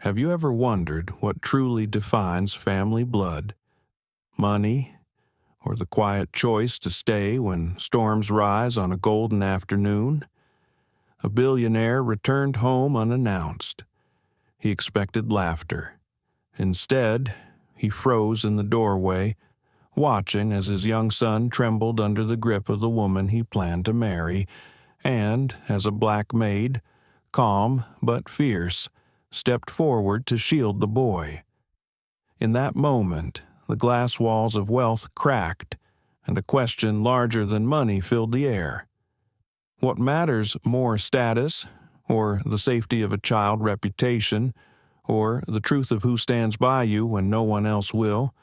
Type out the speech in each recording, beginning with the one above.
Have you ever wondered what truly defines family blood? Money, or the quiet choice to stay when storms rise on a golden afternoon? A billionaire returned home unannounced. He expected laughter. Instead, he froze in the doorway, watching as his young son trembled under the grip of the woman he planned to marry, and as a black maid, calm but fierce, stepped forward to shield the boy. In that moment, the glass walls of wealth cracked, and a question larger than money filled the air. What matters more, status, or the safety of a child reputation, or the truth of who stands by you when no one else will?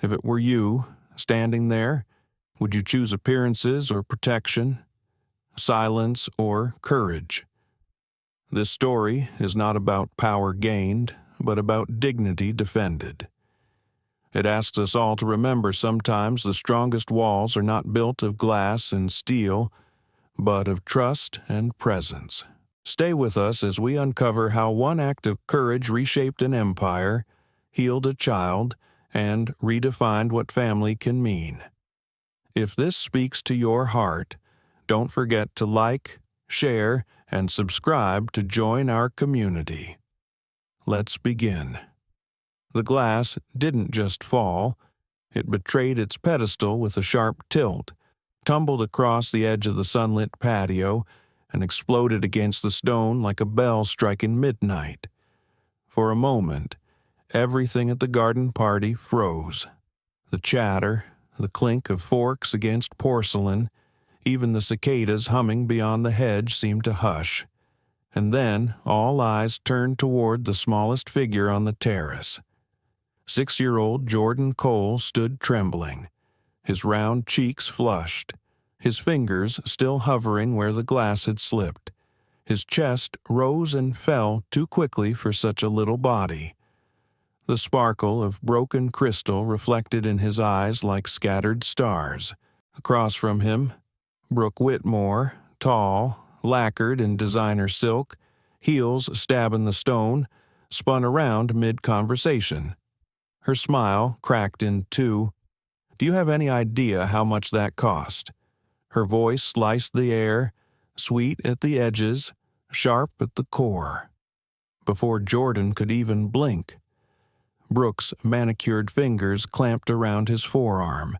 If it were you, standing there, would you choose appearances or protection, silence or courage? This story is not about power gained, but about dignity defended. It asks us all to remember sometimes the strongest walls are not built of glass and steel, but of trust and presence. Stay with us as we uncover how one act of courage reshaped an empire, healed a child, and redefined what family can mean. If this speaks to your heart, don't forget to like, share, and subscribe to join our community. Let's begin. The glass didn't just fall. It betrayed its pedestal with a sharp tilt, tumbled across the edge of the sunlit patio, and exploded against the stone like a bell striking midnight. For a moment, everything at the garden party froze. The chatter, the clink of forks against porcelain, even the cicadas humming beyond the hedge seemed to hush. And then all eyes turned toward the smallest figure on the terrace. 6-year-old Jordan Cole stood trembling, his round cheeks flushed, his fingers still hovering where the glass had slipped. His chest rose and fell too quickly for such a little body. The sparkle of broken crystal reflected in his eyes like scattered stars. Across from him, Brooke Whitmore, tall, lacquered in designer silk, heels stabbing the stone, spun around mid-conversation. Her smile cracked in two. "Do you have any idea how much that cost?" Her voice sliced the air, sweet at the edges, sharp at the core. Before Jordan could even blink, Brooke's manicured fingers clamped around his forearm.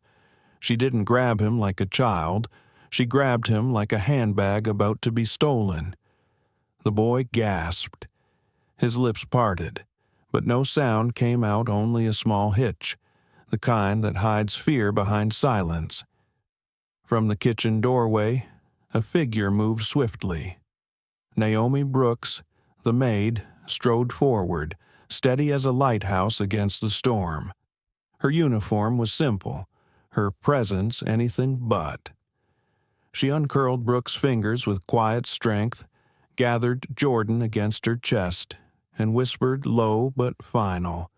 She didn't grab him like a child. She grabbed him like a handbag about to be stolen. The boy gasped. His lips parted, but no sound came out, only a small hitch, the kind that hides fear behind silence. From the kitchen doorway, a figure moved swiftly. Naomi Brooks, the maid, strode forward, steady as a lighthouse against the storm. Her uniform was simple, her presence anything but. She uncurled Brooks' fingers with quiet strength, gathered Jordan against her chest, and whispered low but final,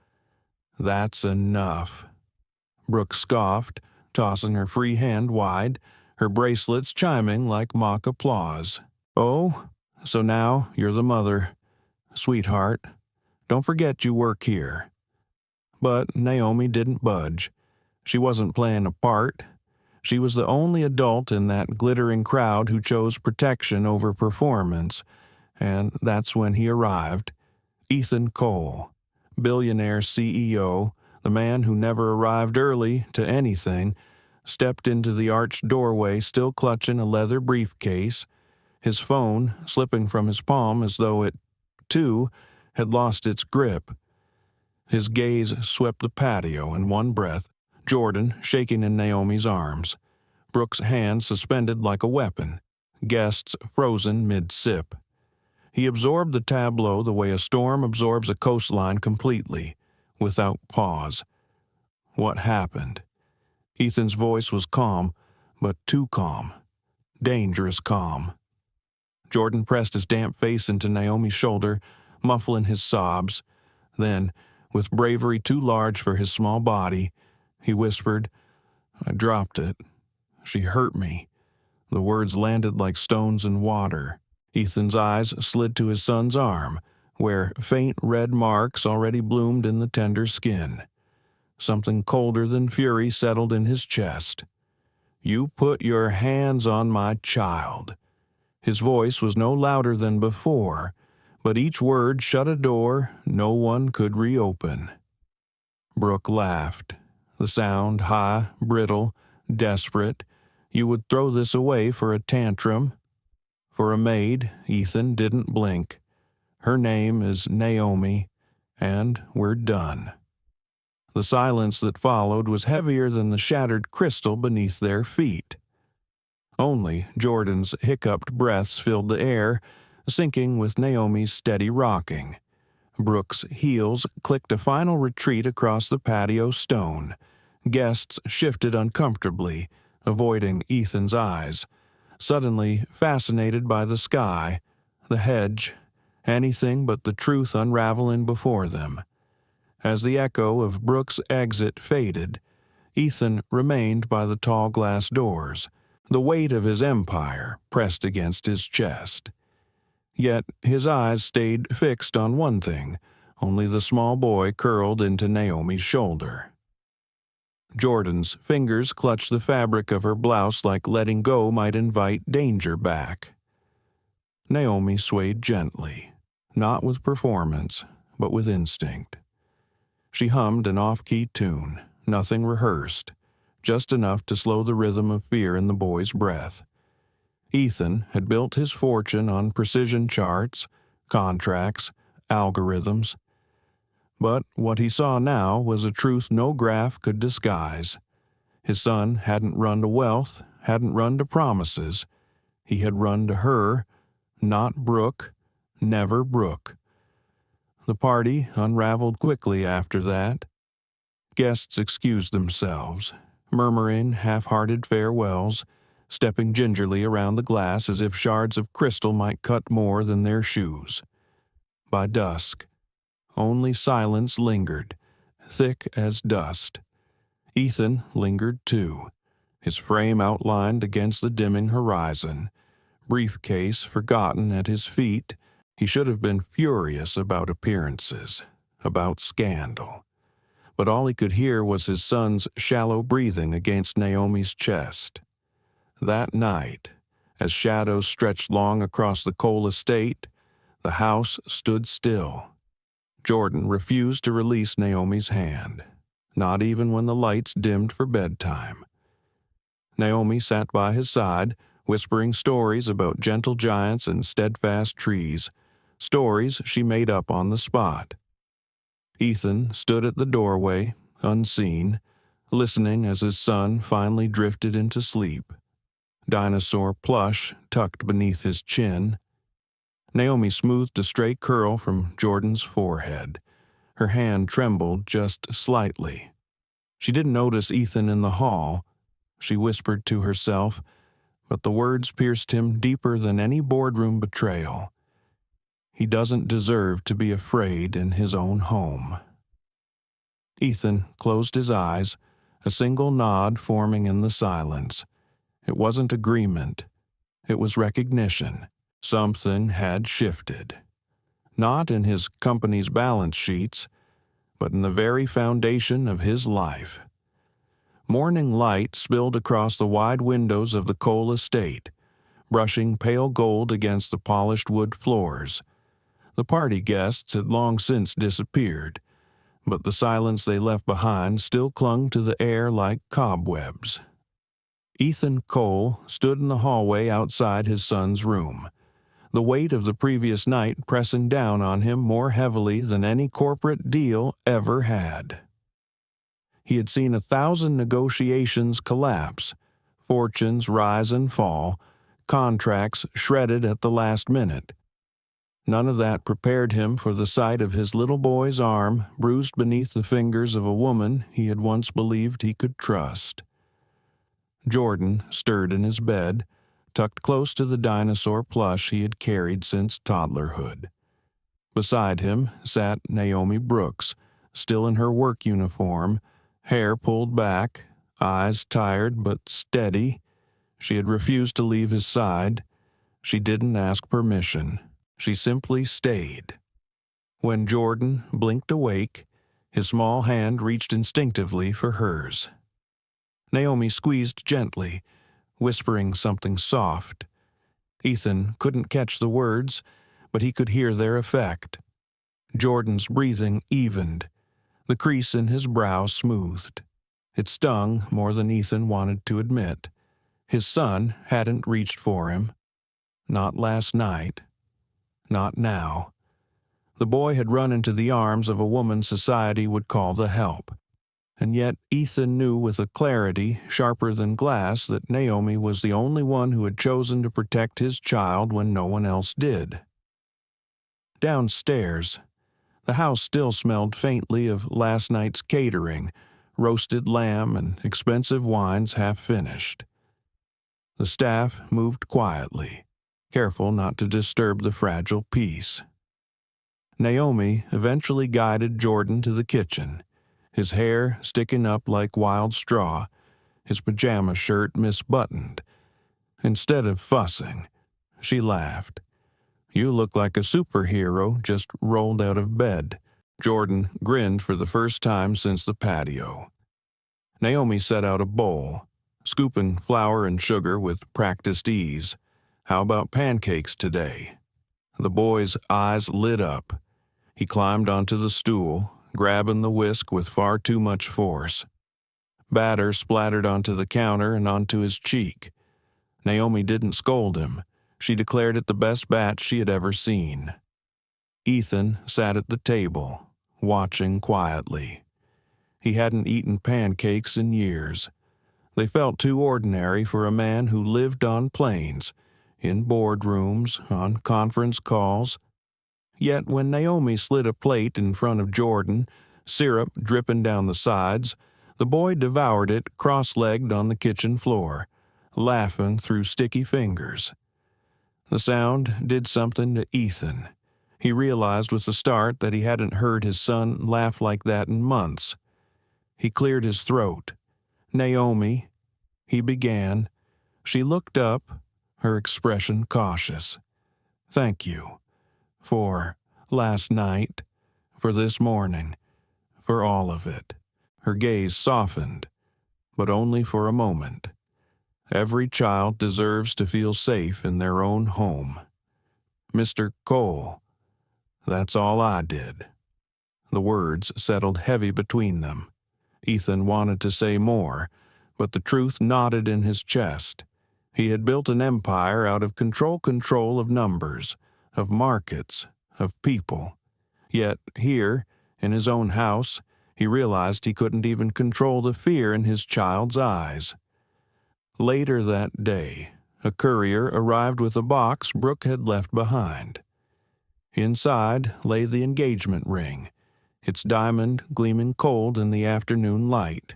"That's enough." Brooke scoffed, tossing her free hand wide, her bracelets chiming like mock applause. "Oh, so now you're the mother. Sweetheart, don't forget you work here." But Naomi didn't budge. She wasn't playing a part. She was the only adult in that glittering crowd who chose protection over performance, and that's when he arrived. Ethan Cole, Billionaire CEO, the man who never arrived early to anything, stepped into the arched doorway still clutching a leather briefcase, his phone slipping from his palm as though it, too, had lost its grip. His gaze swept the patio in one breath, Jordan shaking in Naomi's arms, Brooke's hand suspended like a weapon, guests frozen mid-sip. He absorbed the tableau the way a storm absorbs a coastline completely, without pause. What happened? Ethan's voice was calm, but too calm. Dangerous calm. Jordan pressed his damp face into Naomi's shoulder, muffling his sobs. Then, with bravery too large for his small body, he whispered, "I dropped it. She hurt me." The words landed like stones in water. Ethan's eyes slid to his son's arm, where faint red marks already bloomed in the tender skin. Something colder than fury settled in his chest. "You put your hands on my child." His voice was no louder than before, but each word shut a door no one could reopen. Brooke laughed. The sound high, brittle, desperate. You would throw this away for a tantrum. For a maid, Ethan didn't blink. Her name is Naomi, and we're done. The silence that followed was heavier than the shattered crystal beneath their feet. Only Jordan's hiccuped breaths filled the air, syncing with Naomi's steady rocking. Brooke's heels clicked a final retreat across the patio stone. Guests shifted uncomfortably, avoiding Ethan's eyes, suddenly fascinated by the sky, the hedge, anything but the truth unraveling before them. As the echo of Brooke's exit faded, Ethan remained by the tall glass doors, the weight of his empire pressed against his chest. Yet his eyes stayed fixed on one thing, only the small boy curled into Naomi's shoulder. Jordan's fingers clutched the fabric of her blouse like letting go might invite danger back. Naomi swayed gently, not with performance, but with instinct. She hummed an off-key tune, nothing rehearsed, just enough to slow the rhythm of fear in the boy's breath. Ethan had built his fortune on precision charts, contracts, algorithms. But what he saw now was a truth no graph could disguise. His son hadn't run to wealth, hadn't run to promises. He had run to her, not Brooke, never Brooke. The party unraveled quickly after that. Guests excused themselves, murmuring half-hearted farewells, stepping gingerly around the glass as if shards of crystal might cut more than their shoes. By dusk, only silence lingered, thick as dust. Ethan lingered too, his frame outlined against the dimming horizon, briefcase forgotten at his feet. He should have been furious about appearances, about scandal. But all he could hear was his son's shallow breathing against Naomi's chest. That night, as shadows stretched long across the Cole estate, the house stood still. Jordan refused to release Naomi's hand, not even when the lights dimmed for bedtime. Naomi sat by his side, whispering stories about gentle giants and steadfast trees, stories she made up on the spot. Ethan stood at the doorway, unseen, listening as his son finally drifted into sleep. Dinosaur plush tucked beneath his chin. Naomi smoothed a stray curl from Jordan's forehead. Her hand trembled just slightly. She didn't notice Ethan in the hall. She whispered to herself, but the words pierced him deeper than any boardroom betrayal. He doesn't deserve to be afraid in his own home. Ethan closed his eyes, a single nod forming in the silence. It wasn't agreement. It was recognition. Something had shifted. Not in his company's balance sheets, but in the very foundation of his life. Morning light spilled across the wide windows of the Cole estate, brushing pale gold against the polished wood floors. The party guests had long since disappeared, but the silence they left behind still clung to the air like cobwebs. Ethan Cole stood in the hallway outside his son's room, the weight of the previous night pressing down on him more heavily than any corporate deal ever had. He had seen 1,000 negotiations collapse, fortunes rise and fall, contracts shredded at the last minute. None of that prepared him for the sight of his little boy's arm bruised beneath the fingers of a woman he had once believed he could trust. Jordan stirred in his bed, tucked close to the dinosaur plush he had carried since toddlerhood. Beside him sat Naomi Brooks, still in her work uniform, hair pulled back, eyes tired but steady. She had refused to leave his side. She didn't ask permission. She simply stayed. When Jordan blinked awake, his small hand reached instinctively for hers. Naomi squeezed gently, whispering something soft. Ethan couldn't catch the words, but he could hear their effect. Jordan's breathing evened, the crease in his brow smoothed. It stung more than Ethan wanted to admit. His son hadn't reached for him. Not last night. Not now. The boy had run into the arms of a woman society would call the help. And yet Ethan knew with a clarity sharper than glass that Naomi was the only one who had chosen to protect his child when no one else did. Downstairs, the house still smelled faintly of last night's catering, roasted lamb and expensive wines half finished. The staff moved quietly, careful not to disturb the fragile peace. Naomi eventually guided Jordan to the kitchen, his hair sticking up like wild straw, his pajama shirt misbuttoned. Instead of fussing, she laughed. "You look like a superhero just rolled out of bed." Jordan grinned for the first time since the patio. Naomi set out a bowl, scooping flour and sugar with practiced ease. "How about pancakes today?" The boy's eyes lit up. He climbed onto the stool, grabbing the whisk with far too much force. Batter splattered onto the counter and onto his cheek. Naomi didn't scold him. She declared it the best batch she had ever seen. Ethan sat at the table, watching quietly. He hadn't eaten pancakes in years. They felt too ordinary for a man who lived on planes, in boardrooms, on conference calls. Yet when Naomi slid a plate in front of Jordan, syrup dripping down the sides, the boy devoured it cross-legged on the kitchen floor, laughing through sticky fingers. The sound did something to Ethan. He realized with a start that he hadn't heard his son laugh like that in months. He cleared his throat. "Naomi," he began. She looked up, her expression cautious. "Thank you. For last night, for this morning, for all of it." Her gaze softened, but only for a moment. Every child deserves to feel safe in their own home. "Mr. Cole, that's all I did." The words settled heavy between them. Ethan wanted to say more, but the truth knotted in his chest. He had built an empire out of control of numbers, of markets, of people. Yet here, in his own house, he realized he couldn't even control the fear in his child's eyes. Later that day, a courier arrived with a box Brooke had left behind. Inside lay the engagement ring, its diamond gleaming cold in the afternoon light.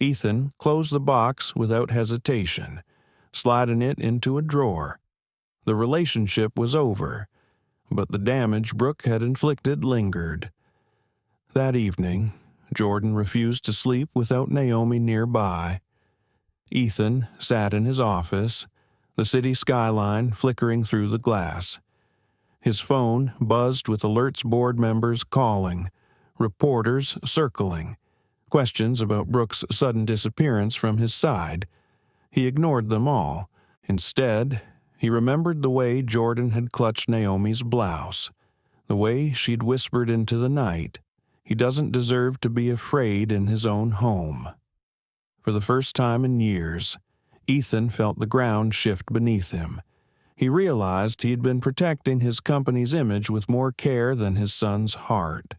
Ethan closed the box without hesitation, sliding it into a drawer. The relationship was over, but the damage Brooke had inflicted lingered. That evening, Jordan refused to sleep without Naomi nearby. Ethan sat in his office, the city skyline flickering through the glass. His phone buzzed with alerts board members calling, reporters circling, questions about Brooke's sudden disappearance from his side. He ignored them all. Instead, he remembered the way Jordan had clutched Naomi's blouse, the way she'd whispered into the night, "He doesn't deserve to be afraid in his own home." For the first time in years, Ethan felt the ground shift beneath him. He realized he had been protecting his company's image with more care than his son's heart.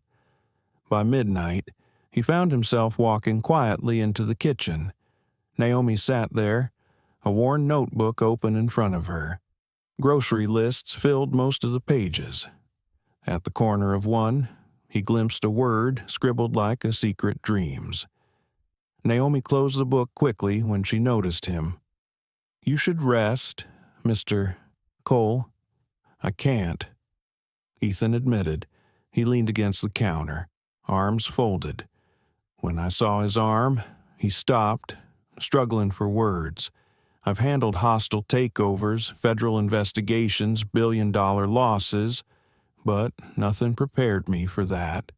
By midnight, he found himself walking quietly into the kitchen. Naomi sat there, a worn notebook open in front of her. Grocery lists filled most of the pages. At the corner of one, he glimpsed a word scribbled like a secret dreams. Naomi closed the book quickly when she noticed him. "You should rest, Mr. Cole." "I can't," Ethan admitted. He leaned against the counter, arms folded. When I saw his arm, he stopped, struggling for words. "I've handled hostile takeovers, federal investigations, billion-dollar losses, but nothing prepared me for that.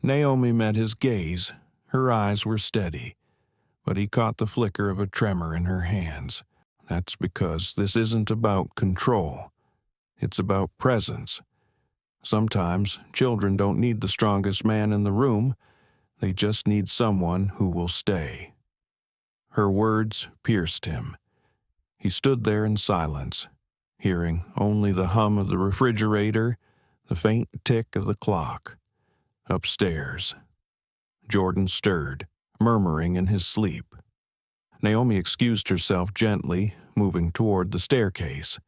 Naomi met his gaze. Her eyes were steady, but he caught the flicker of a tremor in her hands. That's because this isn't about control. It's about presence. Sometimes children don't need the strongest man in the room. They just need someone who will stay. Her words pierced him. He stood there in silence, hearing only the hum of the refrigerator, the faint tick of the clock. Upstairs, Jordan stirred, murmuring in his sleep. Naomi excused herself gently, moving toward the staircase.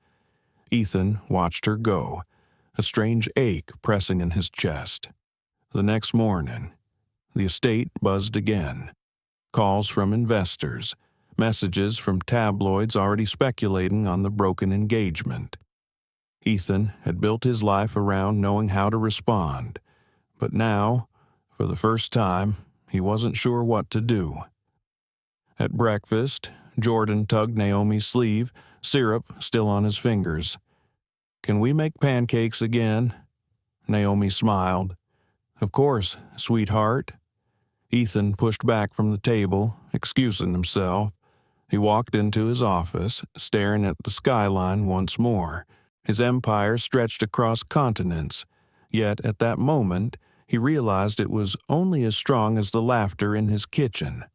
Ethan watched her go, a strange ache pressing in his chest. The next morning, the estate buzzed again. Calls from investors, messages from tabloids already speculating on the broken engagement. Ethan had built his life around knowing how to respond, but now, for the first time, he wasn't sure what to do. At breakfast, Jordan tugged Naomi's sleeve, syrup still on his fingers. "Can we make pancakes again?" Naomi smiled. "Of course, sweetheart." Ethan pushed back from the table, excusing himself. He walked into his office, staring at the skyline once more. His empire stretched across continents, yet at that moment he realized it was only as strong as the laughter in his kitchen.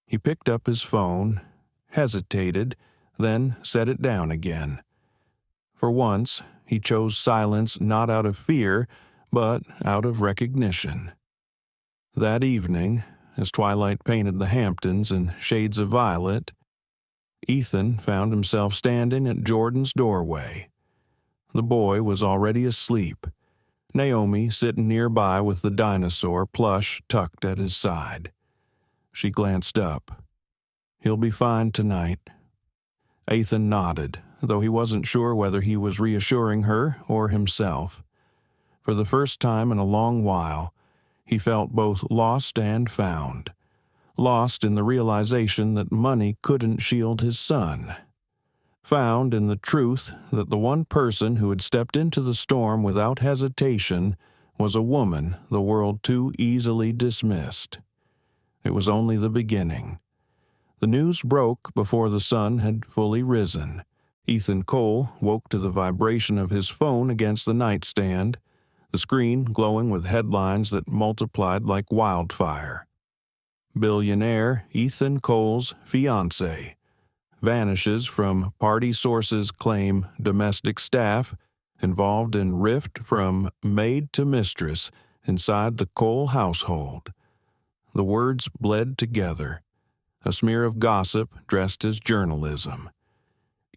He picked up his phone, hesitated, then set it down again. For once, he chose silence not out of fear, but out of recognition. That evening, as twilight painted the Hamptons in shades of violet, Ethan found himself standing at Jordan's doorway. The boy was already asleep, Naomi sitting nearby with the dinosaur plush tucked at his side. She glanced up. "He'll be fine tonight." Ethan nodded, though he wasn't sure whether he was reassuring her or himself. For the first time in a long while, he felt both lost and found. Lost in the realization that money couldn't shield his son. Found in the truth that the one person who had stepped into the storm without hesitation was a woman the world too easily dismissed. It was only the beginning. The news broke before the sun had fully risen. Ethan Cole woke to the vibration of his phone against the nightstand, the screen glowing with headlines that multiplied like wildfire. Billionaire Ethan Cole's fiancée vanishes from party sources claim domestic staff involved in rift from maid to mistress inside the Cole household. The words bled together, a smear of gossip dressed as journalism.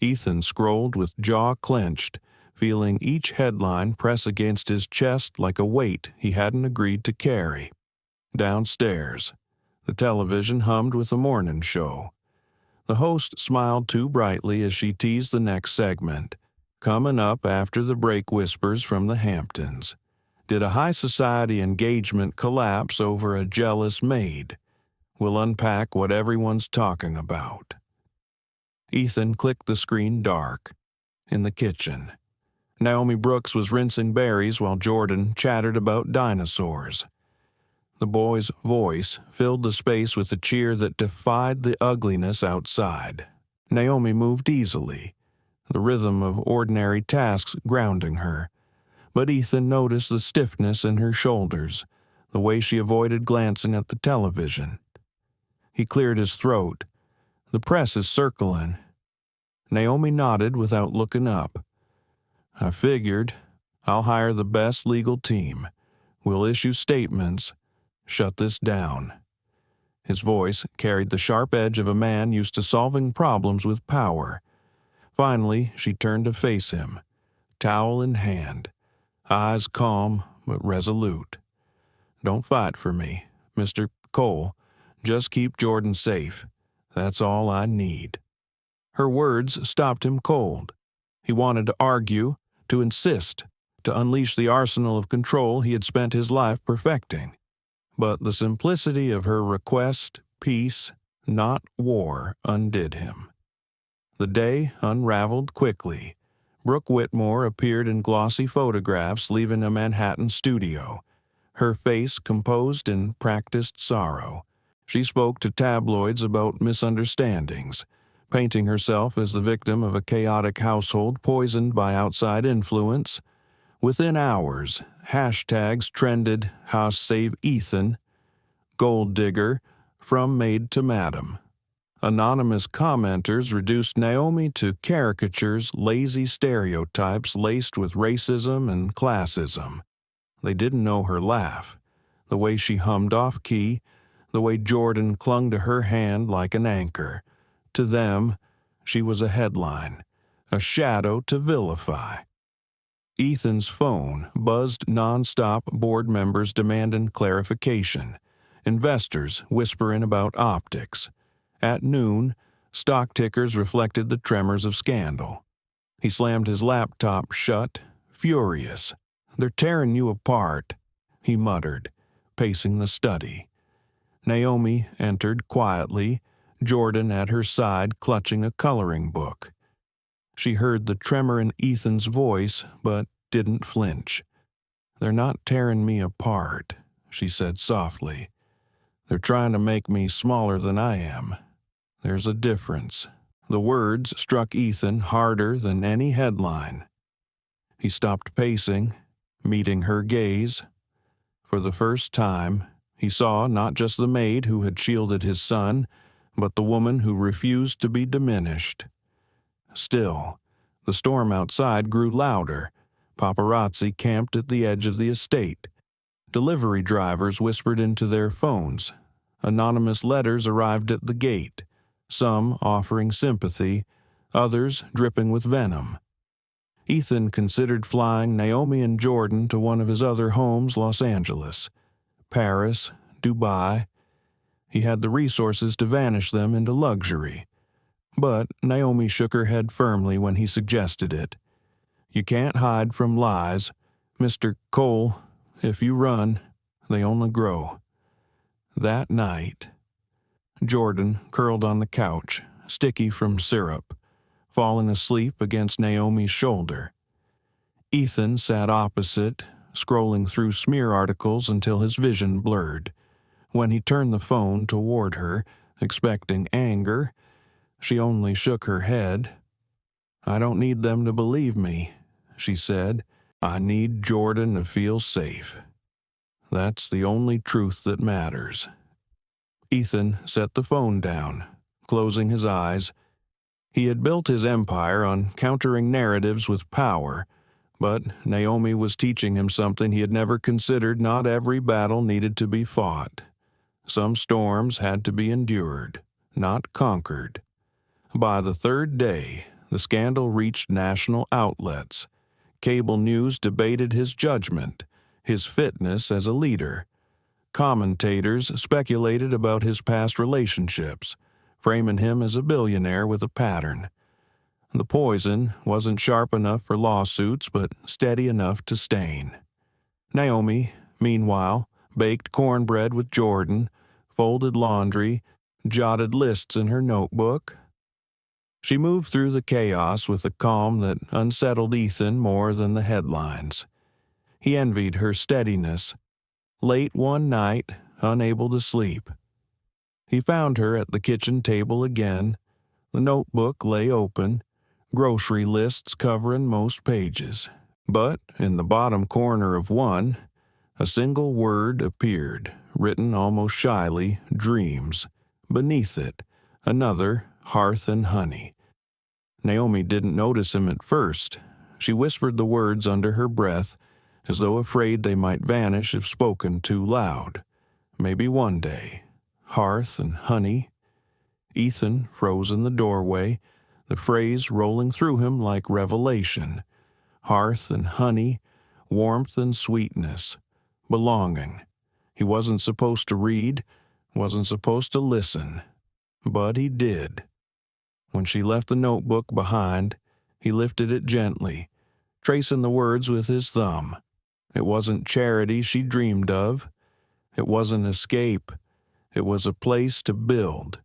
Ethan scrolled with jaw clenched, feeling each headline press against his chest like a weight he hadn't agreed to carry. Downstairs, the television hummed with the morning show. The host smiled too brightly as she teased the next segment. Coming up after the break whispers from the Hamptons. Did a high society engagement collapse over a jealous maid? We'll unpack what everyone's talking about. Ethan clicked the screen dark. In the kitchen, Naomi Brooks was rinsing berries while Jordan chattered about dinosaurs. The boy's voice filled the space with a cheer that defied the ugliness outside. Naomi moved easily, the rhythm of ordinary tasks grounding her. But Ethan noticed the stiffness in her shoulders, the way she avoided glancing at the television. He cleared his throat. "The press is circling." Naomi nodded without looking up. "I figured. I'll hire the best legal team. We'll issue statements. Shut this down." His voice carried the sharp edge of a man used to solving problems with power. Finally, she turned to face him, towel in hand, eyes calm but resolute. "Don't fight for me, Mr. Cole. Just keep Jordan safe. That's all I need." Her words stopped him cold. He wanted to argue, to insist, to unleash the arsenal of control he had spent his life perfecting. But the simplicity of her request, peace, not war, undid him. The day unraveled quickly, Brooke Whitmore appeared in glossy photographs leaving a Manhattan studio, her face composed in practiced sorrow. She spoke to tabloids about misunderstandings, painting herself as the victim of a chaotic household poisoned by outside influence. Within hours, hashtags trended House Save Ethan, Gold Digger, From Maid to Madam. Anonymous commenters reduced Naomi to caricatures, lazy stereotypes laced with racism and classism. They didn't know her laugh, the way she hummed off-key, the way Jordan clung to her hand like an anchor. To them, she was a headline, a shadow to vilify. Ethan's phone buzzed nonstop, board members demanding clarification, investors whispering about optics. At noon, stock tickers reflected the tremors of scandal. He slammed his laptop shut, furious. "They're tearing you apart," he muttered, pacing the study. Naomi entered quietly, Jordan at her side clutching a coloring book. She heard the tremor in Ethan's voice, but didn't flinch. "They're not tearing me apart," she said softly. "They're trying to make me smaller than I am. There's a difference." The words struck Ethan harder than any headline. He stopped pacing, meeting her gaze. For the first time, he saw not just the maid who had shielded his son, but the woman who refused to be diminished. Still, the storm outside grew louder. Paparazzi camped at the edge of the estate. Delivery drivers whispered into their phones. Anonymous letters arrived at the gate, some offering sympathy, others dripping with venom. Ethan considered flying Naomi and Jordan to one of his other homes, Los Angeles, Paris, Dubai. He had the resources to vanish them into luxury. But Naomi shook her head firmly when he suggested it. "You can't hide from lies, Mr. Cole. If you run, they only grow." That night, Jordan curled on the couch, sticky from syrup, falling asleep against Naomi's shoulder. Ethan sat opposite, scrolling through smear articles until his vision blurred. When he turned the phone toward her, expecting anger, she only shook her head. "I don't need them to believe me," she said. "I need Jordan to feel safe. That's the only truth that matters." Ethan set the phone down, closing his eyes. He had built his empire on countering narratives with power, but Naomi was teaching him something he had never considered. Not every battle needed to be fought. Some storms had to be endured, not conquered. By the third day, the scandal reached national outlets. Cable news debated his judgment, his fitness as a leader. Commentators speculated about his past relationships, framing him as a billionaire with a pattern. The poison wasn't sharp enough for lawsuits, but steady enough to stain. Naomi, meanwhile, baked cornbread with Jordan, folded laundry, jotted lists in her notebook. She moved through the chaos with a calm that unsettled Ethan more than the headlines. He envied her steadiness. Late one night, unable to sleep, he found her at the kitchen table again. The notebook lay open, grocery lists covering most pages. But in the bottom corner of one, a single word appeared, written almost shyly, "Dreams." Beneath it, another, "Hearth and Honey." Naomi didn't notice him at first. She whispered the words under her breath, as though afraid they might vanish if spoken too loud. Maybe one day. Hearth and honey. Ethan froze in the doorway, the phrase rolling through him like revelation. Hearth and honey, warmth and sweetness, belonging. He wasn't supposed to read, wasn't supposed to listen, but he did. When she left the notebook behind, he lifted it gently, tracing the words with his thumb. It wasn't charity she dreamed of. It wasn't escape. It was a place to build,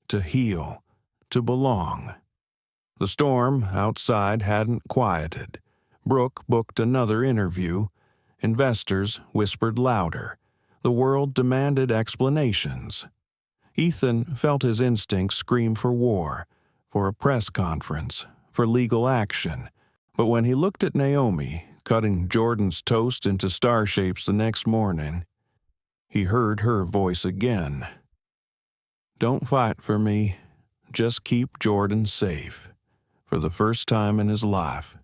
to heal, to belong. The storm outside hadn't quieted. Brooke booked another interview. Investors whispered louder. The world demanded explanations. Ethan felt his instincts scream for war, for a press conference, for legal action. But when he looked at Naomi, cutting Jordan's toast into star shapes the next morning, he heard her voice again. "Don't fight for me. Just keep Jordan safe." For the first time in his life,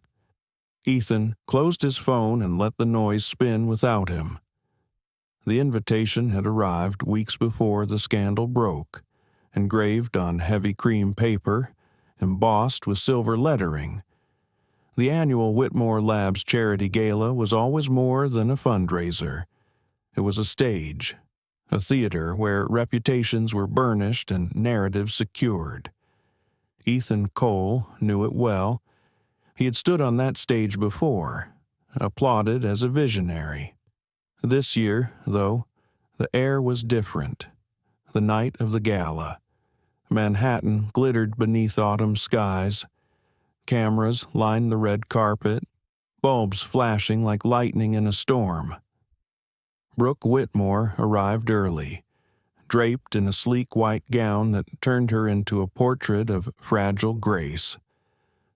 Ethan closed his phone and let the noise spin without him. The invitation had arrived weeks before the scandal broke, engraved on heavy cream paper, embossed with silver lettering. The annual Whitmore Labs charity gala was always more than a fundraiser. It was a stage, a theater where reputations were burnished and narratives secured. Ethan Cole knew it well. He had stood on that stage before, applauded as a visionary. This year, though, the air was different. The night of the gala. Manhattan glittered beneath autumn skies. Cameras lined the red carpet, bulbs flashing like lightning in a storm. Brooke Whitmore arrived early, draped in a sleek white gown that turned her into a portrait of fragile grace.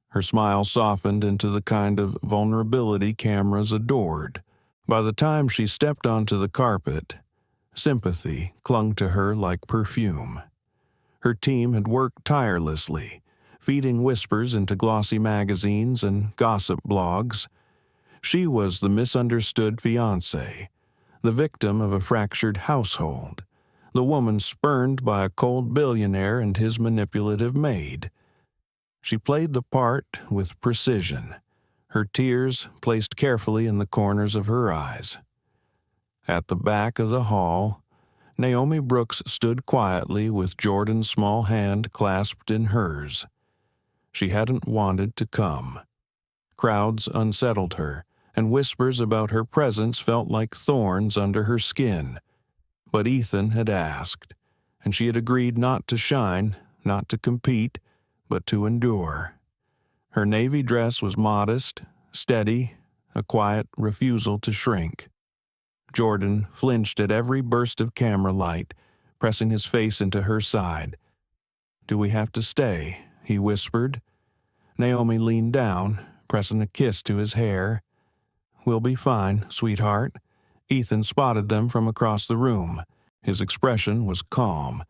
Her smile softened into the kind of vulnerability cameras adored. By the time she stepped onto the carpet, sympathy clung to her like perfume. Her team had worked tirelessly, feeding whispers into glossy magazines and gossip blogs. She was the misunderstood fiancée, the victim of a fractured household, the woman spurned by a cold billionaire and his manipulative maid. She played the part with precision, her tears placed carefully in the corners of her eyes. At the back of the hall, Naomi Brooks stood quietly with Jordan's small hand clasped in hers. She hadn't wanted to come. Crowds unsettled her, and whispers about her presence felt like thorns under her skin. But Ethan had asked, and she had agreed not to shine, not to compete, but to endure. Her navy dress was modest, steady, a quiet refusal to shrink. Jordan flinched at every burst of camera light, pressing his face into her side. "Do we have to stay?" he whispered. Naomi leaned down, pressing a kiss to his hair. "We'll be fine, sweetheart." Ethan spotted them from across the room. His expression was calm,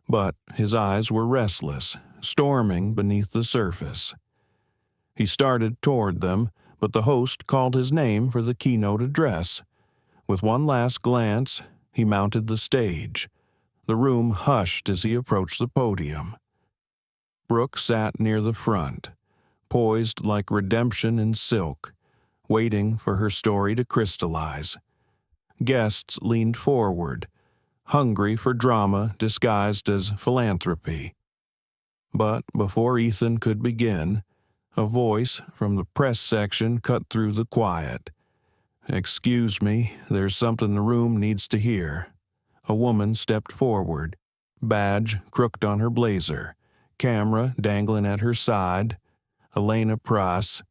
but his eyes were restless, storming beneath the surface. He started toward them, but the host called his name for the keynote address. With one last glance, he mounted the stage. The room hushed as he approached the podium. Brooke sat near the front, poised like redemption in silk, waiting for her story to crystallize. Guests leaned forward, hungry for drama disguised as philanthropy. But before Ethan could begin, a voice from the press section cut through the quiet. "Excuse me, there's something the room needs to hear." A woman stepped forward, badge crooked on her blazer, camera dangling at her side. Elena Price,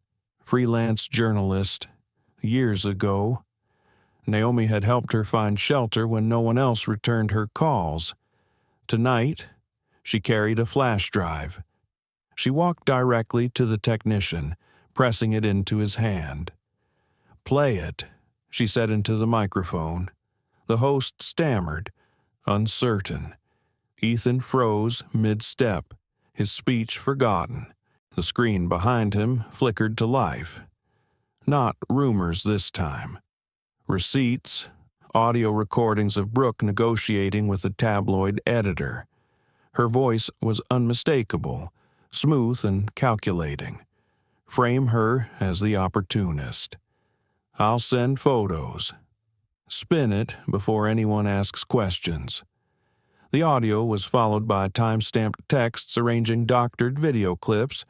freelance journalist. Years ago, Naomi had helped her find shelter when no one else returned her calls. Tonight, she carried a flash drive. She walked directly to the technician, pressing it into his hand. "Play it," she said into the microphone. The host stammered, uncertain. Ethan froze mid-step, his speech forgotten. The screen behind him flickered to life. Not rumors this time. Receipts, audio recordings of Brooke negotiating with a tabloid editor. Her voice was unmistakable, smooth and calculating. Frame her as the opportunist. "I'll send photos. Spin it before anyone asks questions." The audio was followed by time-stamped texts arranging doctored video clips,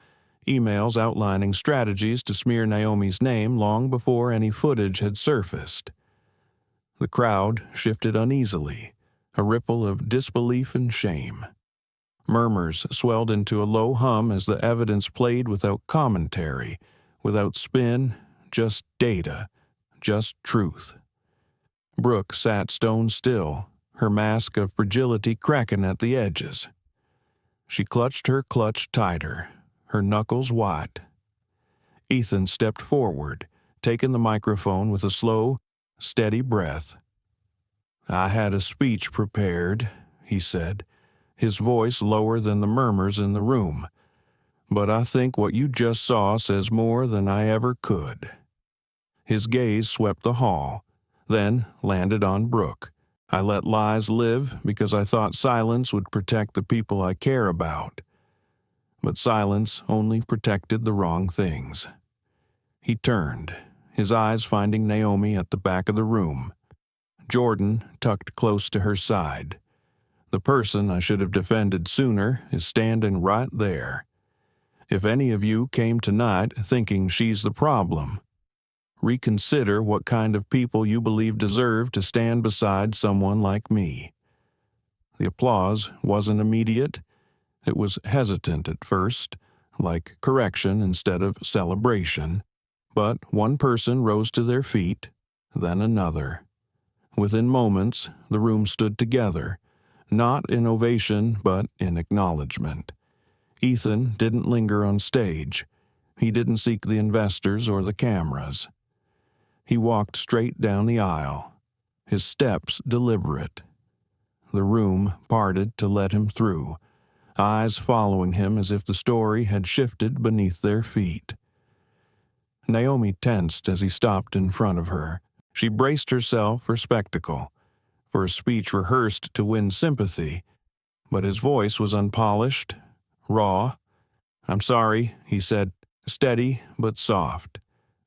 emails outlining strategies to smear Naomi's name long before any footage had surfaced. The crowd shifted uneasily, a ripple of disbelief and shame. Murmurs swelled into a low hum as the evidence played without commentary, without spin, just data, just truth. Brooke sat stone still, her mask of fragility cracking at the edges. She clutched her clutch tighter, her knuckles white. Ethan stepped forward, taking the microphone with a slow, steady breath. "I had a speech prepared," he said, his voice lower than the murmurs in the room. "But I think what you just saw says more than I ever could." His gaze swept the hall, then landed on Brooke. "I let lies live because I thought silence would protect the people I care about. But silence only protected the wrong things." He turned, his eyes finding Naomi at the back of the room. Jordan tucked close to her side. "The person I should have defended sooner is standing right there. If any of you came tonight thinking she's the problem, reconsider what kind of people you believe deserve to stand beside someone like me." The applause wasn't immediate. It was hesitant at first, like correction instead of celebration. But one person rose to their feet, then another. Within moments, the room stood together, not in ovation but in acknowledgement. Ethan didn't linger on stage. He didn't seek the investors or the cameras. He walked straight down the aisle, his steps deliberate. The room parted to let him through, eyes following him as if the story had shifted beneath their feet. Naomi tensed as he stopped in front of her. She braced herself for spectacle, for a speech rehearsed to win sympathy, but his voice was unpolished, raw. "I'm sorry," he said, steady but soft.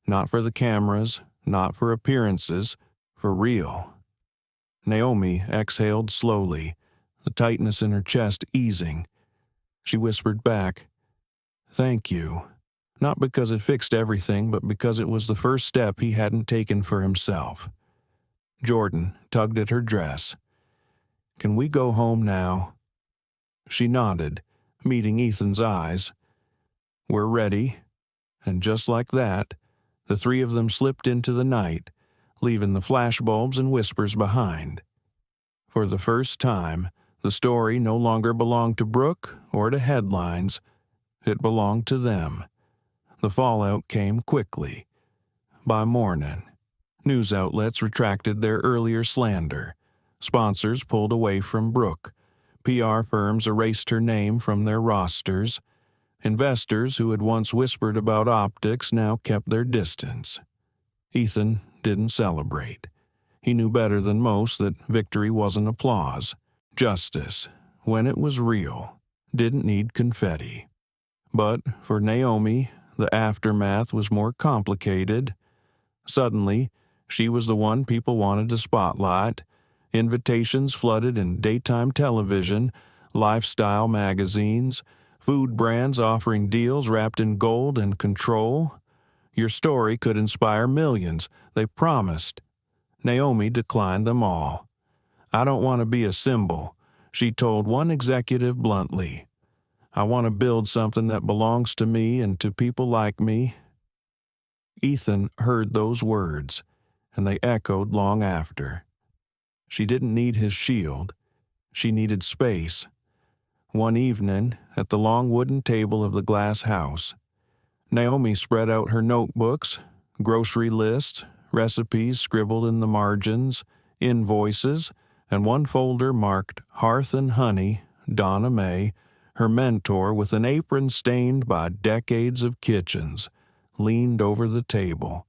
"Not for the cameras, not for appearances, for real." Naomi exhaled slowly, the tightness in her chest easing. She whispered back, "Thank you." Not because it fixed everything, but because it was the first step he hadn't taken for himself. Jordan tugged at her dress. "Can we go home now?" She nodded, meeting Ethan's eyes. "We're ready." And just like that, the three of them slipped into the night, leaving the flashbulbs and whispers behind. For the first time, the story no longer belonged to Brooke or to headlines. It belonged to them. The fallout came quickly. By morning, news outlets retracted their earlier slander. Sponsors pulled away from Brooke. PR firms erased her name from their rosters. Investors who had once whispered about optics now kept their distance. Ethan didn't celebrate. He knew better than most that victory wasn't applause. Justice, when it was real, didn't need confetti. But for Naomi, the aftermath was more complicated. Suddenly, she was the one people wanted to spotlight. Invitations flooded in daytime television, lifestyle magazines, food brands offering deals wrapped in gold and control. Your story could inspire millions, they promised. Naomi declined them all. "I don't want to be a symbol," she told one executive bluntly. "I want to build something that belongs to me and to people like me." Ethan heard those words, and they echoed long after. She didn't need his shield. She needed space. One evening, at the long wooden table of the glass house, Naomi spread out her notebooks, grocery lists, recipes scribbled in the margins, invoices, and one folder marked Hearth and Honey, Donna May, her mentor with an apron stained by decades of kitchens, leaned over the table.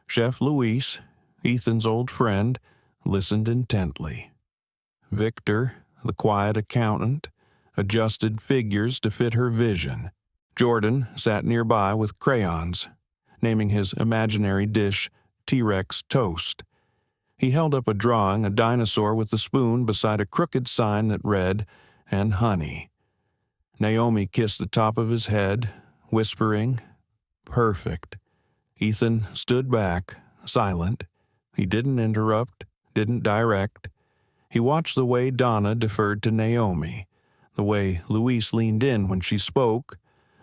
Chef Luis, Ethan's old friend, listened intently. Victor, the quiet accountant, adjusted figures to fit her vision. Jordan sat nearby with crayons, naming his imaginary dish T-Rex toast. He held up a drawing, a dinosaur with a spoon beside a crooked sign that read, "and honey." Naomi kissed the top of his head, whispering, "Perfect." Ethan stood back, silent. He didn't interrupt, didn't direct. He watched the way Donna deferred to Naomi, The way Louise leaned in when she spoke,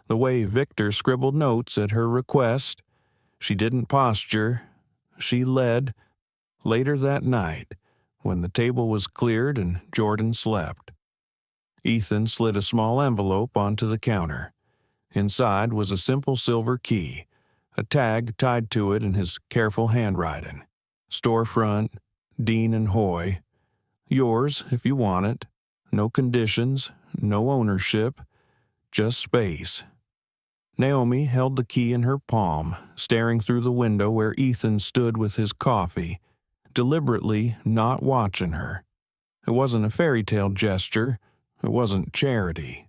the way Victor scribbled notes at her request. She didn't posture. She led. Later that night, when the table was cleared and Jordan slept, Ethan slid a small envelope onto the counter. Inside was a simple silver key, a tag tied to it in his careful handwriting. Storefront, Dean and Hoy. Yours if you want it. No conditions, no ownership, just space. Naomi held the key in her palm, staring through the window where Ethan stood with his coffee, deliberately not watching her. It wasn't a fairy tale gesture. It wasn't charity.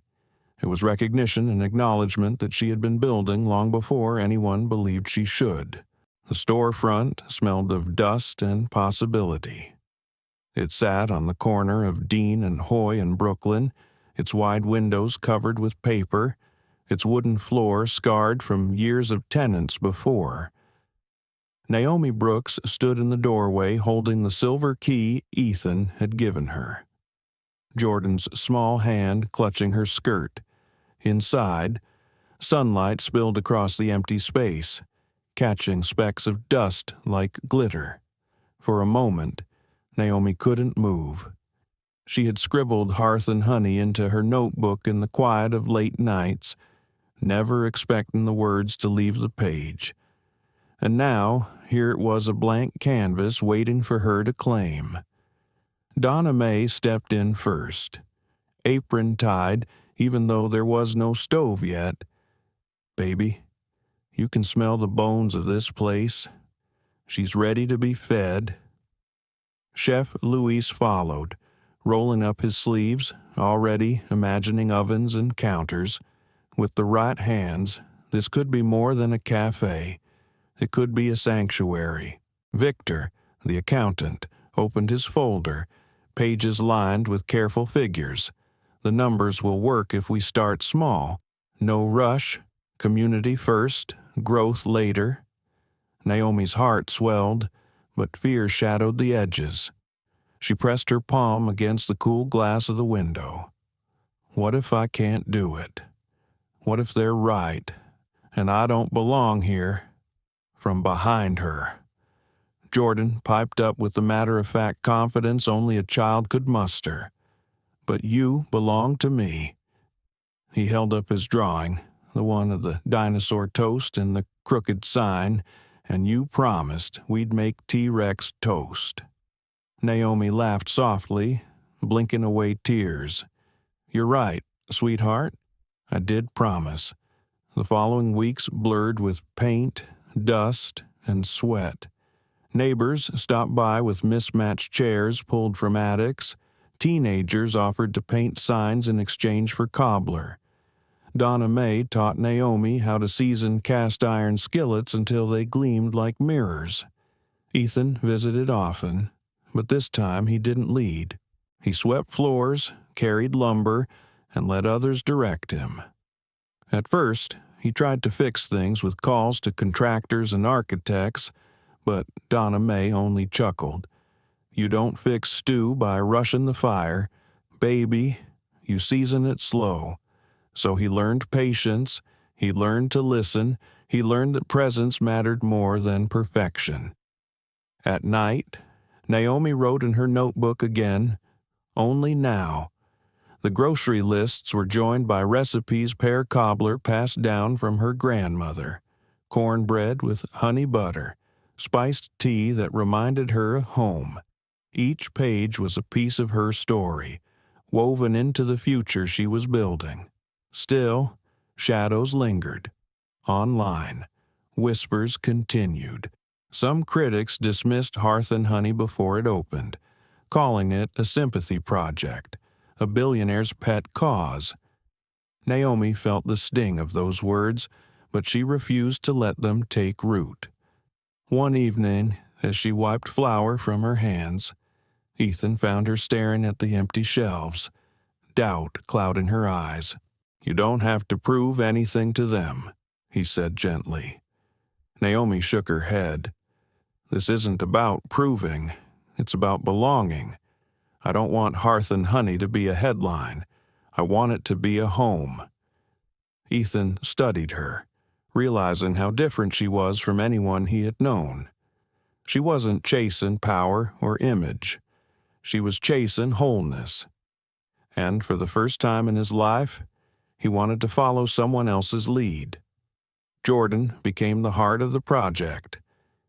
It was recognition and acknowledgement that she had been building long before anyone believed she should. The storefront smelled of dust and possibility. It sat on the corner of Dean and Hoy in Brooklyn, its wide windows covered with paper, its wooden floor scarred from years of tenants before. Naomi Brooks stood in the doorway holding the silver key Ethan had given her. Jordan's small hand clutching her skirt. Inside, sunlight spilled across the empty space, catching specks of dust like glitter. For a moment, Naomi couldn't move. She had scribbled Hearth and Honey into her notebook in the quiet of late nights, never expecting the words to leave the page. And now, here it was, a blank canvas waiting for her to claim. Donna May stepped in first, apron tied, even though there was no stove yet. Baby, you can smell the bones of this place. She's ready to be fed. Chef Luis followed, rolling up his sleeves, already imagining ovens and counters. With the right hands, this could be more than a cafe. It could be a sanctuary. Victor, the accountant, opened his folder, pages lined with careful figures. The numbers will work if we start small. No rush, community first, growth later. Naomi's heart swelled, but fear shadowed the edges. She pressed her palm against the cool glass of the window. What if I can't do it? What if they're right, and I don't belong here? From behind her, Jordan piped up with the matter-of-fact confidence only a child could muster. But you belong to me. He held up his drawing, the one of the dinosaur toast and the crooked sign, and you promised we'd make T-Rex toast. Naomi laughed softly, blinking away tears. You're right, sweetheart. I did promise. The following weeks blurred with paint, dust, and sweat. Neighbors stopped by with mismatched chairs pulled from attics. Teenagers offered to paint signs in exchange for cobbler. Donna May taught Naomi how to season cast-iron skillets until they gleamed like mirrors. Ethan visited often, but this time he didn't lead. He swept floors, carried lumber, and let others direct him. At first, he tried to fix things with calls to contractors and architects, but Donna May only chuckled. You don't fix stew by rushing the fire. Baby, you season it slow. So he learned patience, he learned to listen, he learned that presence mattered more than perfection. At night, Naomi wrote in her notebook again, only now. The grocery lists were joined by recipes pear cobbler passed down from her grandmother. Cornbread with honey butter, spiced tea that reminded her of home. Each page was a piece of her story, woven into the future she was building. Still, shadows lingered. Online, whispers continued. Some critics dismissed Hearth and Honey before it opened, calling it a sympathy project, a billionaire's pet cause. Naomi felt the sting of those words, but she refused to let them take root. One evening, as she wiped flour from her hands, Ethan found her staring at the empty shelves, doubt clouding her eyes. You don't have to prove anything to them, he said gently. Naomi shook her head. This isn't about proving, it's about belonging. I don't want Hearth and Honey to be a headline. I want it to be a home." Ethan studied her, realizing how different she was from anyone he had known. She wasn't chasing power or image. She was chasing wholeness. And for the first time in his life, he wanted to follow someone else's lead. Jordan became the heart of the project.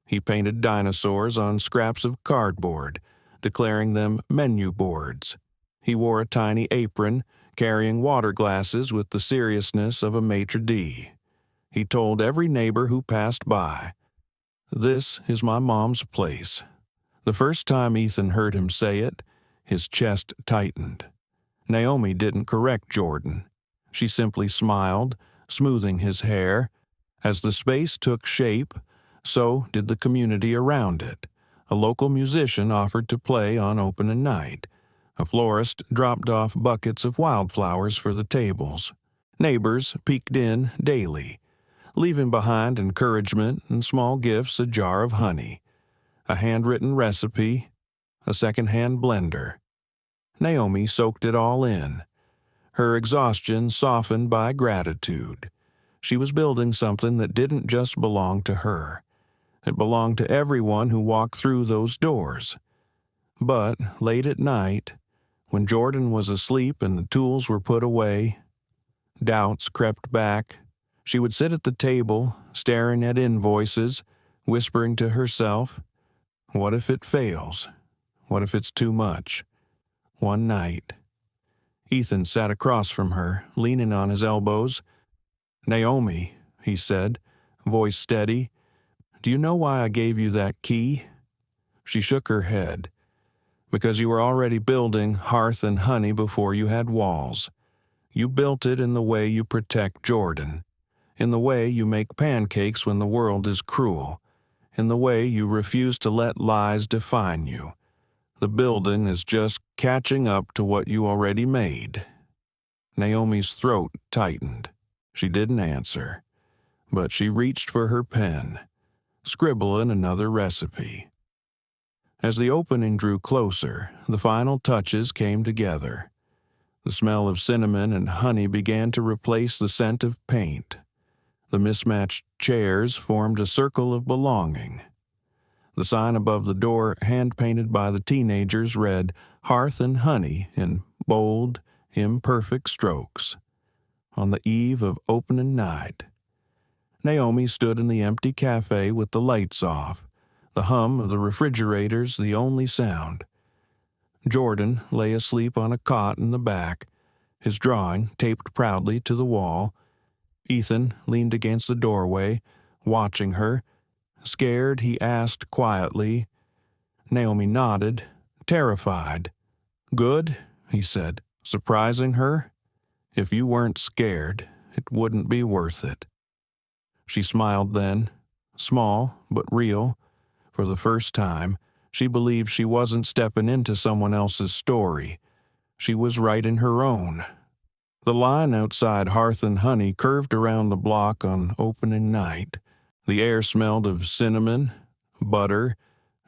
He painted dinosaurs on scraps of cardboard, declaring them menu boards. He wore a tiny apron, carrying water glasses with the seriousness of a maitre d'. He told every neighbor who passed by, "This is my mom's place." The first time Ethan heard him say it, his chest tightened. Naomi didn't correct Jordan. She simply smiled, smoothing his hair. As the space took shape, so did the community around it. A local musician offered to play on opening night. A florist dropped off buckets of wildflowers for the tables. Neighbors peeked in daily, leaving behind encouragement and small gifts: a jar of honey, a handwritten recipe, a second-hand blender. Naomi soaked it all in, her exhaustion softened by gratitude. She was building something that didn't just belong to her. It belonged to everyone who walked through those doors. But late at night, when Jordan was asleep and the tools were put away, doubts crept back. She would sit at the table, staring at invoices, whispering to herself, "What if it fails? What if it's too much?" One night, Ethan sat across from her, leaning on his elbows. "Naomi," he said, voice steady, "do you know why I gave you that key?" She shook her head. "Because you were already building Hearth and Honey before you had walls. You built it in the way you protect Jordan, in the way you make pancakes when the world is cruel, in the way you refuse to let lies define you. The building is just catching up to what you already made." Naomi's throat tightened. She didn't answer, but she reached for her pen, scribbling another recipe. As the opening drew closer, the final touches came together. The smell of cinnamon and honey began to replace the scent of paint. The mismatched chairs formed a circle of belonging. The sign above the door, hand-painted by the teenagers, read "Hearth and Honey" in bold, imperfect strokes. On the eve of opening night, Naomi stood in the empty cafe with the lights off, the hum of the refrigerators the only sound. Jordan lay asleep on a cot in the back, his drawing taped proudly to the wall. Ethan leaned against the doorway, watching her. Scared, he asked quietly. Naomi nodded, terrified. "Good," he said, surprising her. "If you weren't scared, it wouldn't be worth it." She smiled then, small but real. For the first time, she believed she wasn't stepping into someone else's story. She was writing her own. The line outside Hearth and Honey curved around the block on opening night. The air smelled of cinnamon, butter,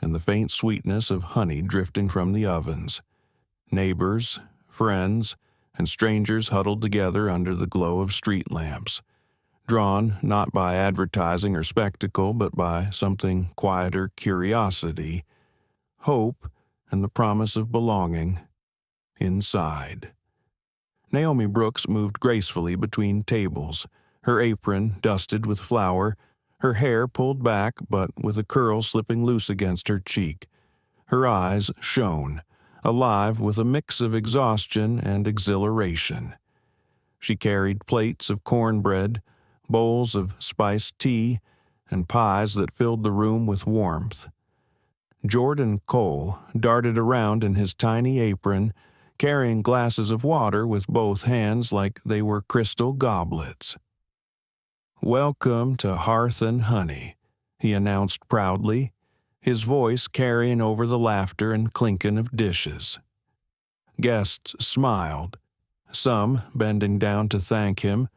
and the faint sweetness of honey drifting from the ovens. Neighbors, friends, and strangers huddled together under the glow of street lamps, drawn not by advertising or spectacle, but by something quieter: curiosity, hope, and the promise of belonging inside. Naomi Brooks moved gracefully between tables, her apron dusted with flour, her hair pulled back but with a curl slipping loose against her cheek. Her eyes shone, alive with a mix of exhaustion and exhilaration. She carried plates of cornbread, bowls of spiced tea, and pies that filled the room with warmth. Jordan Cole darted around in his tiny apron, carrying glasses of water with both hands like they were crystal goblets. "Welcome to Hearth and Honey," he announced proudly, his voice carrying over the laughter and clinking of dishes. Guests smiled, some bending down to thank him,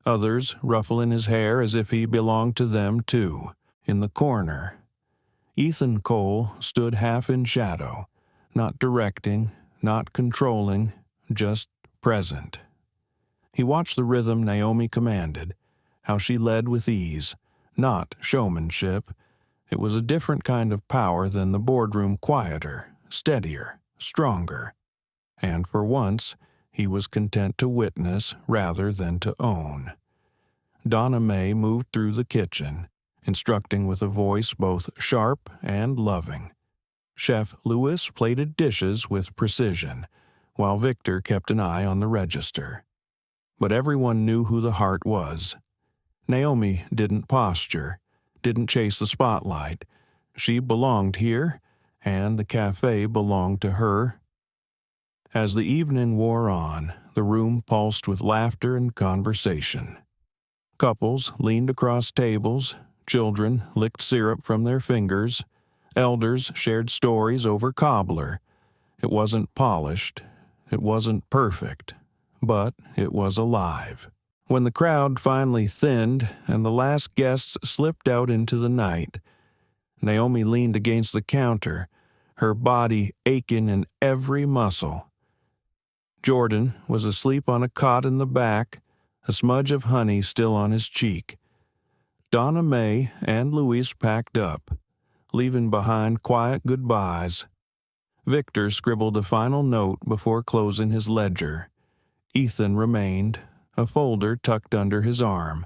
others ruffling his hair as if he belonged to them too. In the corner, Ethan Cole stood half in shadow, not directing, not controlling, just present. He watched the rhythm Naomi commanded, how she led with ease, not showmanship. It was a different kind of power than the boardroom, quieter, steadier, stronger. And for once, he was content to witness rather than to own. Donna May moved through the kitchen, instructing with a voice both sharp and loving. Chef Louis plated dishes with precision, while Victor kept an eye on the register. But everyone knew who the heart was. Naomi didn't posture, didn't chase the spotlight. She belonged here, and the cafe belonged to her. As the evening wore on, the room pulsed with laughter and conversation. Couples leaned across tables, children licked syrup from their fingers, elders shared stories over cobbler. It wasn't polished, it wasn't perfect, but it was alive. When the crowd finally thinned and the last guests slipped out into the night, Naomi leaned against the counter, her body aching in every muscle. Jordan was asleep on a cot in the back, a smudge of honey still on his cheek. Donna May and Louise packed up, leaving behind quiet goodbyes. Victor scribbled a final note before closing his ledger. Ethan remained, a folder tucked under his arm.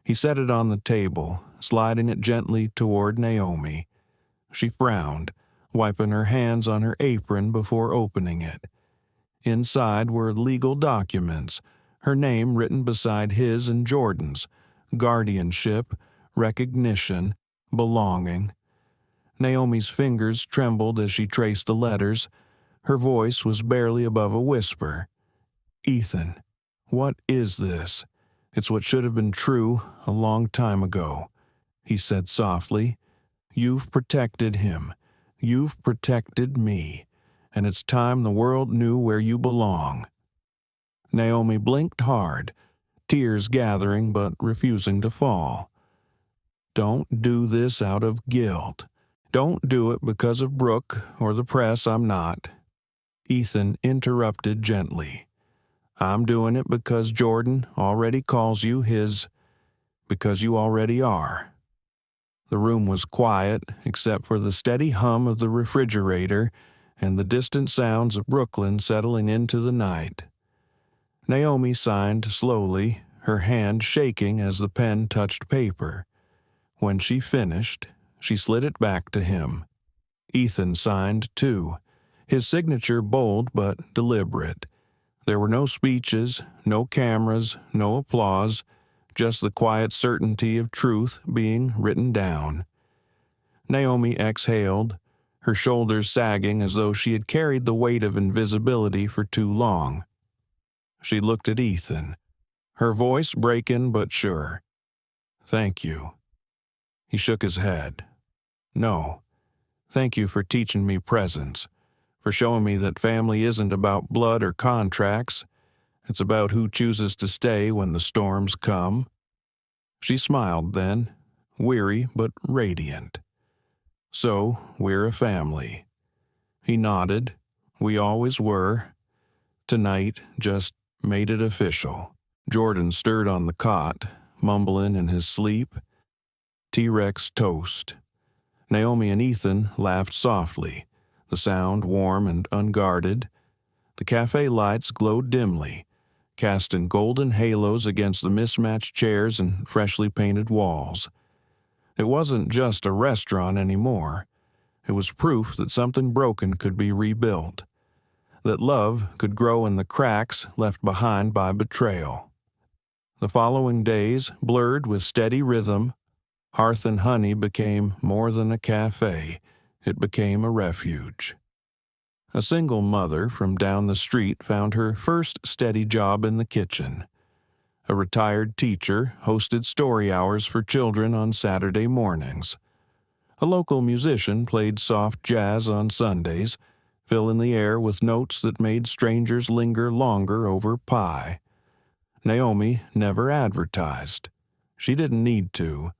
He set it on the table, sliding it gently toward Naomi. She frowned, wiping her hands on her apron before opening it. Inside were legal documents, her name written beside his and Jordan's, guardianship, recognition, belonging. Naomi's fingers trembled as she traced the letters. Her voice was barely above a whisper. Ethan, what is this? It's what should have been true a long time ago, he said softly. You've protected him. You've protected me. And it's time the world knew where you belong. Naomi blinked hard, tears gathering but refusing to fall. Don't do this out of guilt. Don't do it because of Brooke or the press. I'm not. Ethan interrupted gently. I'm doing it because Jordan already calls you his, because you already are. The room was quiet except for the steady hum of the refrigerator and the distant sounds of Brooklyn settling into the night. Naomi signed slowly, her hand shaking as the pen touched paper. When she finished, she slid it back to him. Ethan signed too, his signature bold but deliberate. There were no speeches, no cameras, no applause, just the quiet certainty of truth being written down. Naomi exhaled, her shoulders sagging as though she had carried the weight of invisibility for too long. She looked at Ethan, her voice breaking but sure. Thank you. He shook his head. No, thank you for teaching me presence, for showing me that family isn't about blood or contracts. It's about who chooses to stay when the storms come. She smiled then, weary but radiant. So, we're a family. He nodded. We always were. Tonight just made it official. Jordan stirred on the cot, mumbling in his sleep. T-Rex toast. Naomi and Ethan laughed softly, the sound warm and unguarded. The cafe lights glowed dimly, casting golden halos against the mismatched chairs and freshly painted walls. It wasn't just a restaurant anymore. It was proof that something broken could be rebuilt, that love could grow in the cracks left behind by betrayal. The following days, blurred with steady rhythm, Hearth and Honey became more than a cafe. It became a refuge. A single mother from down the street found her first steady job in the kitchen. A retired teacher hosted story hours for children on Saturday mornings. A local musician played soft jazz on Sundays, filling the air with notes that made strangers linger longer over pie. Naomi never advertised. She didn't need to.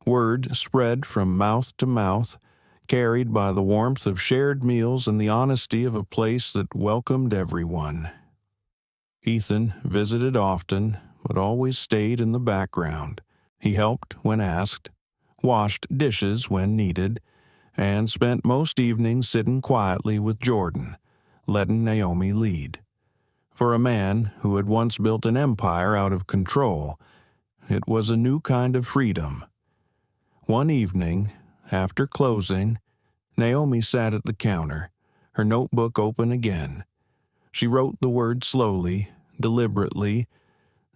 Word spread from mouth to mouth, carried by the warmth of shared meals and the honesty of a place that welcomed everyone. Ethan visited often, but always stayed in the background. He helped when asked, washed dishes when needed, and spent most evenings sitting quietly with Jordan, letting Naomi lead. For a man who had once built an empire out of control, it was a new kind of freedom. One evening, after closing, Naomi sat at the counter, her notebook open again. She wrote the words slowly, deliberately,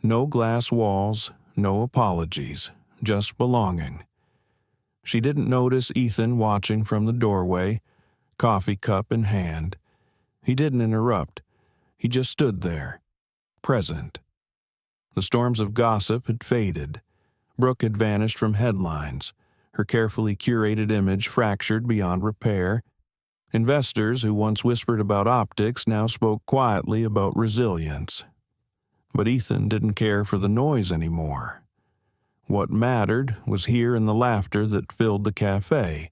no glass walls, no apologies, just belonging. She didn't notice Ethan watching from the doorway, coffee cup in hand. He didn't interrupt. He just stood there, present. The storms of gossip had faded. Brooke had vanished from headlines, her carefully curated image fractured beyond repair. Investors who once whispered about optics now spoke quietly about resilience. But Ethan didn't care for the noise anymore. What mattered was here in the laughter that filled the cafe,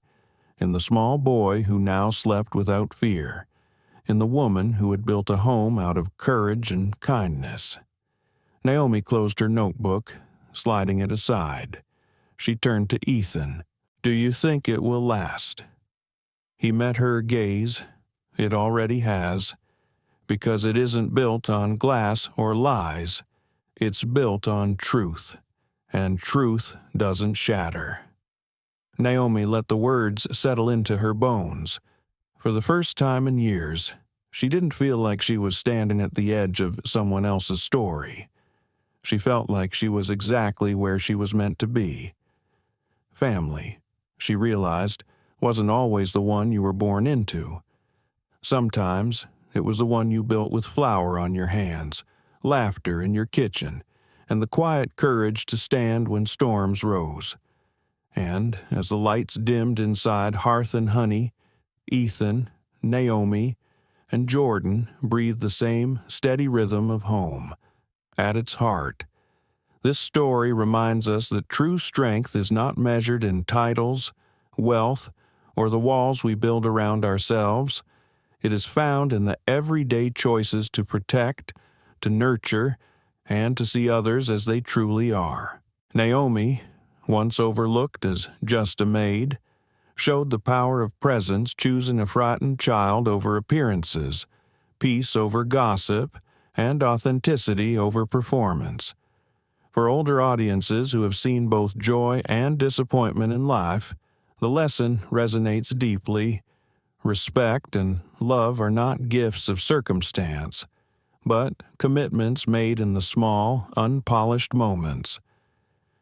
in the small boy who now slept without fear, in the woman who had built a home out of courage and kindness. Naomi closed her notebook, sliding it aside. She turned to Ethan. "Do you think it will last?" He met her gaze. "It already has. Because it isn't built on glass or lies. It's built on truth. And truth doesn't shatter." Naomi let the words settle into her bones. For the first time in years, she didn't feel like she was standing at the edge of someone else's story. She felt like she was exactly where she was meant to be. Family, she realized, wasn't always the one you were born into. Sometimes it was the one you built with flour on your hands, laughter in your kitchen, and the quiet courage to stand when storms rose. And as the lights dimmed inside Hearth and Honey, Ethan, Naomi, and Jordan breathed the same steady rhythm of home. At its heart, this story reminds us that true strength is not measured in titles, wealth, or the walls we build around ourselves. It is found in the everyday choices to protect, to nurture, and to see others as they truly are. Naomi, once overlooked as just a maid, showed the power of presence, choosing a frightened child over appearances, peace over gossip, and authenticity over performance. For older audiences who have seen both joy and disappointment in life, the lesson resonates deeply. Respect and love are not gifts of circumstance, but commitments made in the small, unpolished moments.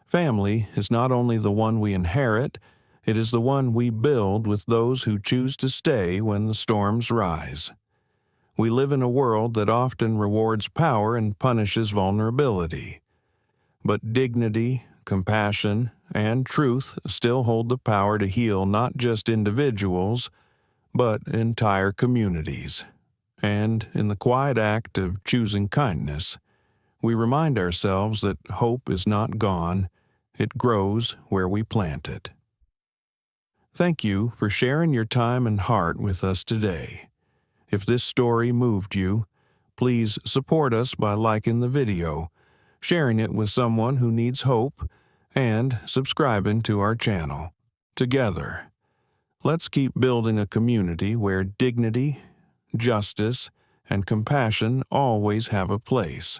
Family is not only the one we inherit, it is the one we build with those who choose to stay when the storms rise. We live in a world that often rewards power and punishes vulnerability. But dignity, compassion, and truth still hold the power to heal not just individuals, but entire communities. And in the quiet act of choosing kindness, we remind ourselves that hope is not gone, it grows where we plant it. Thank you for sharing your time and heart with us today. If this story moved you, please support us by liking the video, sharing it with someone who needs hope, and subscribing to our channel. Together, let's keep building a community where dignity, justice, and compassion always have a place.